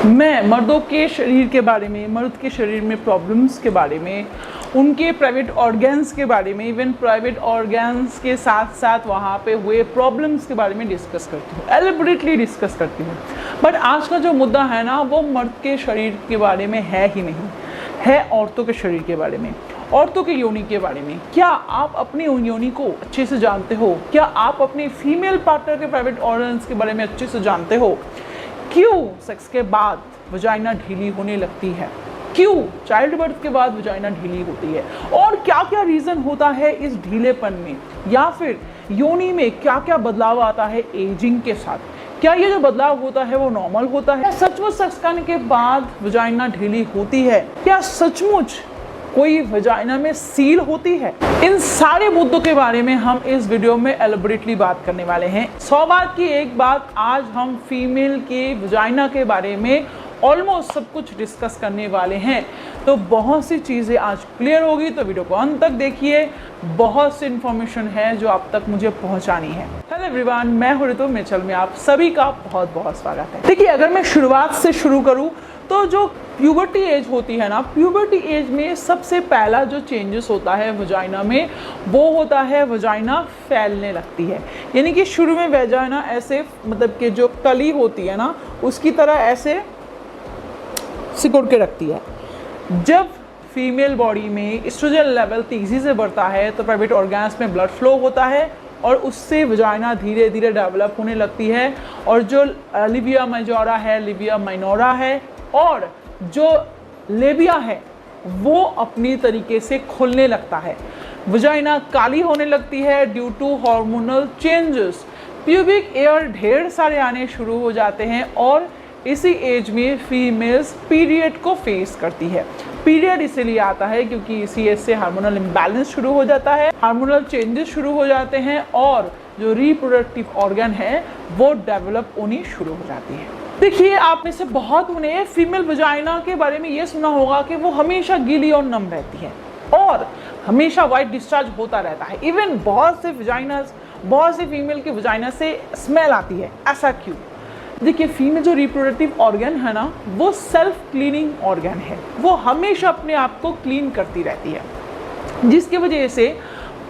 मैं मर्दों के शरीर के बारे में, मर्द के शरीर में प्रॉब्लम्स के बारे में, उनके प्राइवेट ऑर्गन्स के बारे में, इवन प्राइवेट ऑर्गन्स के साथ साथ वहाँ पे हुए प्रॉब्लम्स के बारे में डिस्कस करती हूँ, एलिबरेटली डिस्कस करती हूँ। बट आज का जो मुद्दा है ना, वो मर्द के शरीर के बारे में है ही नहीं, है औरतों के शरीर के बारे में, औरतों की योनि के बारे में। क्या आप अपनी योनि को अच्छे से जानते हो? क्या आप अपने फीमेल पार्टनर के प्राइवेट ऑर्गन्स के बारे में अच्छे से जानते हो? क्यों सेक्स के बाद वजाइना ढीली होने लगती है? क्यों चाइल्ड बर्थ के बाद वजाइना ढीली होती है? और क्या क्या रीज़न होता है इस ढीलेपन में, या फिर योनि में क्या क्या बदलाव आता है एजिंग के साथ? क्या ये जो बदलाव होता है वो नॉर्मल होता है? सचमुच सेक्स करने के बाद वजाइना ढीली होती है? क्या सचमुच कोई वजाइना में सील होती है? इन सारे मुद्दों के बारे में हम इस वीडियो में एलिबरेटली बात करने वाले हैं। 100 बात की एक बात, आज हम फीमेल के वजाइना के बारे में ऑलमोस्ट सब कुछ डिस्कस करने वाले हैं। तो बहुत सी चीज़ें आज क्लियर होगी, तो वीडियो को अंत तक देखिए। बहुत सी इन्फॉर्मेशन है जो आप तक मुझे पहुंचानी है। हेलो एवरीवन, मैं हूं ऋतु, मेरे चैनल में आप सभी का बहुत बहुत स्वागत है। देखिए, अगर मैं शुरुआत से शुरू करूं तो जो प्यूबर्टी एज होती है ना, प्यूबर्टी एज में सबसे पहला जो चेंजेस होता है वजाइना में, वो होता है वजाइना फैलने लगती है। यानी कि शुरू में वजाइना ऐसे, मतलब कि जो कली होती है ना, उसकी तरह ऐसे सिकुड़ के रखती है। जब फीमेल बॉडी में एस्ट्रोजन लेवल तेज़ी से बढ़ता है तो प्राइवेट ऑर्गन्स में ब्लड फ्लो होता है और उससे वजाइना धीरे धीरे डेवलप होने लगती है। और जो लिबिया मेजोरा है, लिबिया माइनोरा है और जो लेबिया है, वो अपनी तरीके से खुलने लगता है। वजाइना काली होने लगती है due to hormonal changes. Pubic hair ढेर सारे आने शुरू हो जाते हैं और इसी एज में फीमेल्स पीरियड को फेस करती है। पीरियड इसीलिए आता है क्योंकि इसी एज से हार्मोनल इम्बैलेंस शुरू हो जाता है, हार्मोनल चेंजेस शुरू हो जाते हैं और जो रिप्रोडक्टिव ऑर्गन है वो डेवलप होनी शुरू हो जाती है। देखिए, आप में से बहुत ने फीमेल वजाइना के बारे में ये सुना होगा कि वो हमेशा गीली और नम रहती है और हमेशा वाइट डिस्चार्ज होता रहता है। इवन बहुत से वजाइनास, बहुत से फीमेल के वजाइना से स्मेल आती है। ऐसा क्यों? देखिए, फीमेल जो रिप्रोडक्टिव ऑर्गन है ना, वो सेल्फ क्लीनिंग ऑर्गन है। वो हमेशा अपने आप को क्लीन करती रहती है, जिसकी वजह से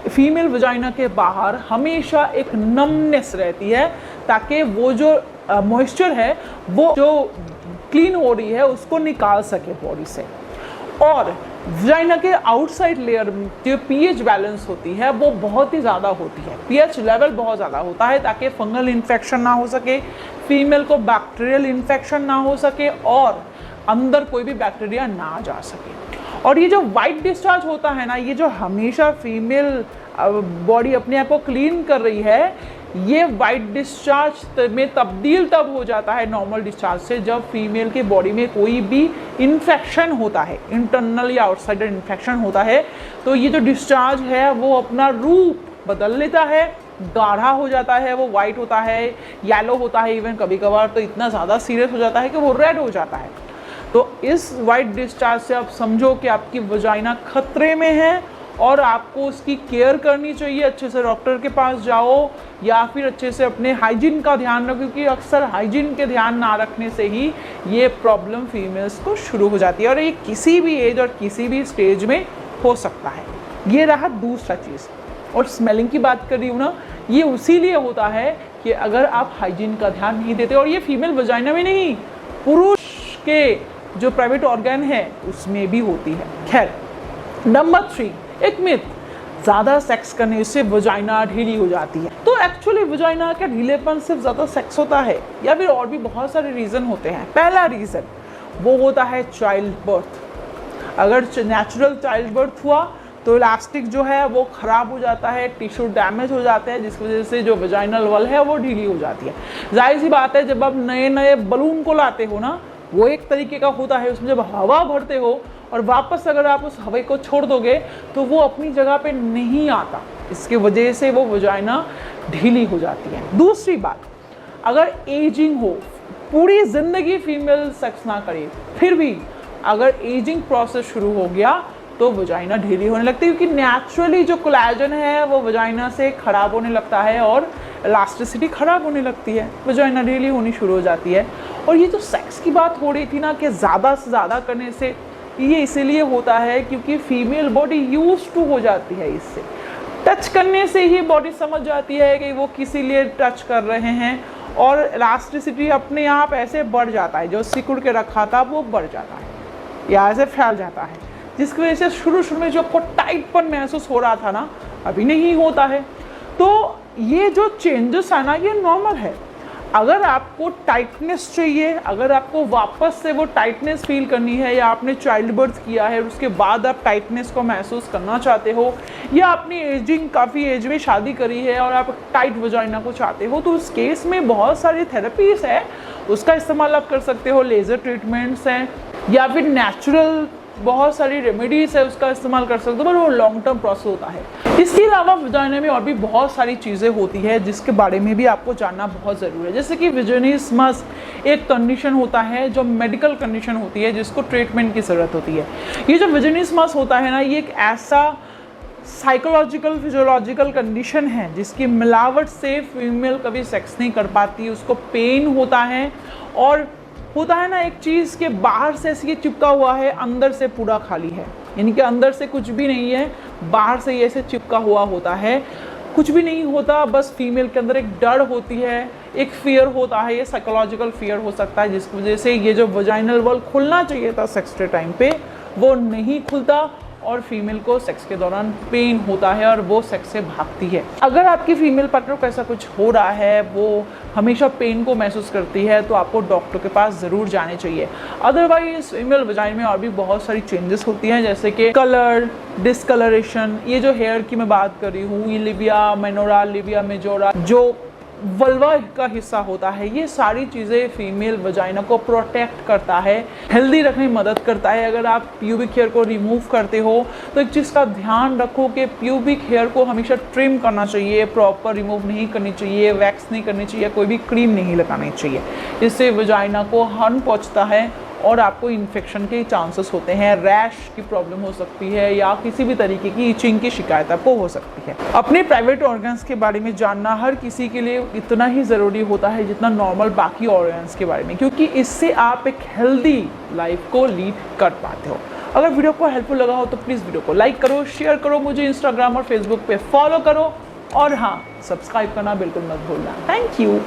फीमेल वजाइना के बाहर हमेशा एक नमनेस रहती है, ताकि वो जो मॉइस्चर है वो जो क्लीन हो रही है उसको निकाल सके बॉडी से। और वजाइना के आउटसाइड लेयर में जो पीएच बैलेंस होती है वो बहुत ही ज़्यादा होती है, पीएच लेवल बहुत ज़्यादा होता है, ताकि फंगल इन्फेक्शन ना हो सके, फीमेल को बैक्टीरियल इन्फेक्शन ना हो सके और अंदर कोई भी बैक्टीरिया ना जा सके। और ये जो वाइट डिस्चार्ज होता है ना, ये जो हमेशा फीमेल बॉडी अपने आप को क्लीन कर रही है, ये वाइट डिस्चार्ज में तब्दील तब हो जाता है नॉर्मल डिस्चार्ज से, जब फीमेल के बॉडी में कोई भी इन्फेक्शन होता है, इंटरनल या आउटसाइडर इन्फेक्शन होता है, तो ये जो डिस्चार्ज है वो अपना रूप बदल लेता है, गाढ़ा हो जाता है, वो वाइट होता है, येलो होता है, इवन कभी कभार तो इतना ज़्यादा सीरियस हो जाता है कि वो रेड हो जाता है। तो इस वाइट डिस्चार्ज से आप समझो कि आपकी वजाइना खतरे में है और आपको उसकी केयर करनी चाहिए। अच्छे से डॉक्टर के पास जाओ या फिर अच्छे से अपने हाइजीन का ध्यान रखो, क्योंकि अक्सर हाइजीन के ध्यान ना रखने से ही ये प्रॉब्लम फीमेल्स को शुरू हो जाती है और ये किसी भी एज और किसी भी स्टेज में हो सकता है। ये रहा दूसरा चीज़। और स्मेलिंग की बात कर रही हूँ ना, ये उसीलिए होता है कि अगर आप हाइजीन का ध्यान नहीं देते, और ये फीमेल वजाइना में नहीं, पुरुष के जो प्राइवेट ऑर्गन है उसमें भी होती है। खैर, नंबर 3, एक मिथ, ज़्यादा सेक्स करने से वजाइना ढीली हो जाती है। तो एक्चुअली वजाइना का ढीलेपन सिर्फ ज़्यादा सेक्स होता है या फिर और भी बहुत सारे रीज़न होते हैं? पहला रीज़न वो होता है चाइल्ड बर्थ। अगर नेचुरल चाइल्ड बर्थ हुआ तो इलास्टिक जो है वो ख़राब हो जाता है, टिश्यू डैमेज हो जाते हैं, जिसकी वजह से जो वजाइनल वॉल है वो ढीली हो जाती है। जाहिर सी बात है, जब आप नए नए बलून को लाते हो ना, वो एक तरीके का होता है, उसमें जब हवा भरते हो और वापस अगर आप उस हवा को छोड़ दोगे तो वो अपनी जगह पे नहीं आता, इसके वजह से वो वजाइना ढीली हो जाती है। दूसरी बात, अगर एजिंग हो, पूरी ज़िंदगी फीमेल सेक्स ना करे, फिर भी अगर एजिंग प्रोसेस शुरू हो गया तो वजाइना ढीली होने लगती है, क्योंकि नेचुरली जो कोलेजन है वो वजाइना से ख़राब होने लगता है और इलास्टिसिटी ख़राब होने लगती है, वजाइना ढीली होनी शुरू हो जाती है। और ये जो सेक्स की बात हो रही थी ना कि ज़्यादा से ज़्यादा करने से, ये इसीलिए होता है क्योंकि फीमेल बॉडी यूज्ड टू हो जाती है इससे। टच करने से ही बॉडी समझ जाती है कि वो किसी लिए टच कर रहे हैं, और इलास्टिसिटी अपने आप ऐसे बढ़ जाता है, जो सिकुड़ के रखा था वो बढ़ जाता है या ऐसे फैल जाता है, जिसकी वजह से शुरू में जो आपको टाइटपन महसूस हो रहा था ना, अभी नहीं होता है। तो ये जो चेंजेस है ना, ये नॉर्मल है। अगर आपको टाइटनेस चाहिए, अगर आपको वापस से वो टाइटनेस फील करनी है, या आपने चाइल्ड बर्थ किया है उसके बाद आप टाइटनेस को महसूस करना चाहते हो, या आपने एजिंग काफ़ी एज में शादी करी है और आप टाइट वजाइना को चाहते हो, तो उस केस में बहुत सारी थेरेपीज है, उसका इस्तेमाल आप कर सकते हो। लेज़र ट्रीटमेंट्स हैं या फिर नेचुरल बहुत सारी रेमेडीज है, उसका इस्तेमाल कर सकते हो, पर वो लॉन्ग टर्म प्रोसेस होता है। इसके अलावा वजाइना में और भी बहुत सारी चीज़ें होती है जिसके बारे में भी आपको जानना बहुत ज़रूरी है। जैसे कि विजिनिस्मस एक कंडीशन होता है जो मेडिकल कंडीशन होती है, जिसको ट्रीटमेंट की ज़रूरत होती है। ये जो विजिनिस्मस होता है ना, ये एक ऐसा साइकोलॉजिकल फिजियोलॉजिकल कंडीशन है जिसकी मिलावट से फीमेल कभी सेक्स नहीं कर पाती, उसको पेन होता है, और होता है ना एक चीज़ के बाहर से ये चिपका हुआ है, अंदर से पूरा खाली है, यानी कि अंदर से कुछ भी नहीं है, बाहर से ये ऐसे चिपका हुआ होता है, कुछ भी नहीं होता। बस फीमेल के अंदर एक डर होती है, एक फियर होता है, ये साइकोलॉजिकल फियर हो सकता है, जिसकी वजह से ये जो वजाइनल वॉल खुलना चाहिए था सेक्स के टाइम पे, वो नहीं खुलता और फीमेल को सेक्स के दौरान पेन होता है और वो सेक्स से भागती है। अगर आपकी फीमेल पार्टनर को ऐसा कुछ हो रहा है, वो हमेशा पेन को महसूस करती है, तो आपको डॉक्टर के पास ज़रूर जाने चाहिए। अदरवाइज फीमेल वजाइन में और भी बहुत सारी चेंजेस होती हैं, जैसे कि कलर, डिस्कलरेशन, ये जो हेयर की मैं बात कर रही हूँ, ये लिबिया मेनोरा, लिबिया मेजोरा, जो वल्वा का हिस्सा होता है, ये सारी चीज़ें फीमेल वजाइना को प्रोटेक्ट करता है, हेल्दी रखने में मदद करता है। अगर आप प्यूबिक हेयर को रिमूव करते हो तो एक चीज़ का ध्यान रखो कि प्यूबिक हेयर को हमेशा ट्रिम करना चाहिए, प्रॉपर रिमूव नहीं करनी चाहिए, वैक्स नहीं करनी चाहिए, कोई भी क्रीम नहीं लगानी चाहिए। इससे वजाइना को हार्म पहुँचता है और आपको इन्फेक्शन के चांसेस होते हैं, रैश की प्रॉब्लम हो सकती है, या किसी भी तरीके की इचिंग की शिकायत आपको हो सकती है। अपने प्राइवेट ऑर्गन्स के बारे में जानना हर किसी के लिए इतना ही ज़रूरी होता है जितना नॉर्मल बाकी ऑर्गन्स के बारे में, क्योंकि इससे आप एक हेल्दी लाइफ को लीड कर पाते हो। अगर वीडियो को हेल्पफुल लगा हो तो प्लीज़ वीडियो को लाइक करो, शेयर करो, मुझे इंस्टाग्राम और फेसबुक पे फॉलो करो, और हाँ, सब्सक्राइब करना बिल्कुल मत भूलना। Thank you.